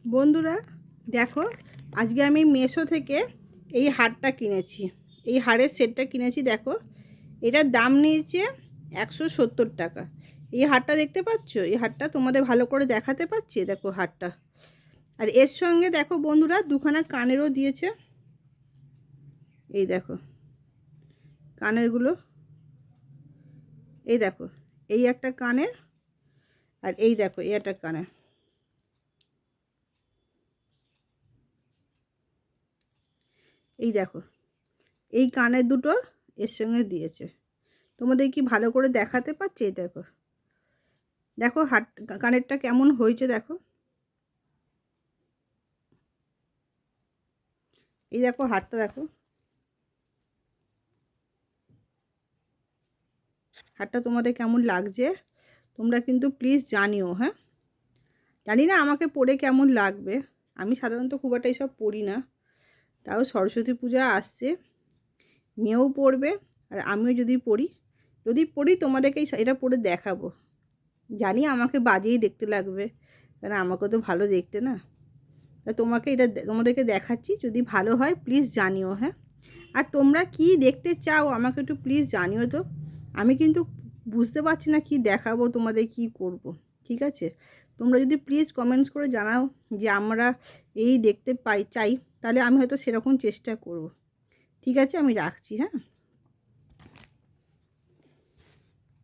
বন্ধুরা দেখো, আজকে আমি মেশো থেকে এই হারটা কিনেছি। এই হারের সেটটা কিনেছি। দেখো, এটার দাম নিয়েছে 170 টাকা। এই হারটা দেখতে পাচ্ছ? এই হারটা তোমাদের ভালো করে দেখাতে পাচ্ছি। দেখো হারটা, আর এর সঙ্গে দেখো বন্ধুরা দুখানা কানেরও দিয়েছে। এই দেখো কানেরগুলো, এই দেখো এই একটা কানের, আর এই দেখো এই একটা কানের। এই দেখো এই কানের দুটো এর সঙ্গে দিয়েছে। তোমাদের কি ভালো করে দেখাতে পাচ্ছি? এই দেখো, দেখো হাত কানেরটা কেমন হয়েছে দেখো। এই দেখো হাতটা দেখো, হাতটা তোমাদের কেমন লাগছে তোমরা কিন্তু প্লিজ জানিও। হ্যাঁ, জানি না আমাকে পরে কেমন লাগবে। আমি সাধারণত খুব একটা এইসব পরি না, তাও সরস্বতী পূজা আসছে, মেয়েও পরবে আর আমিও যদি পরি তোমাদেরকে এটা পরে দেখাবো। জানি আমাকে বাজেই দেখতে লাগবে, কারণ আমাকে তো ভালো দেখতে না। তা তোমাদেরকে দেখাচ্ছি, যদি ভালো হয় প্লিজ জানিও। হ্যাঁ, আর তোমরা কি দেখতে চাও আমাকে একটু প্লিজ জানিও তো। আমি কিন্তু বুঝতে পারছি না কি দেখাবো তোমাদের, কি করব। ঠিক আছে, তোমরা যদি প্লিজ কমেন্টস করে জানাও যে আমরা এই দেখতে চাই, তাহলে আমি হয়তো সেরকম চেষ্টা করব। ঠিক আছে, আমি রাখছি। হ্যাঁ।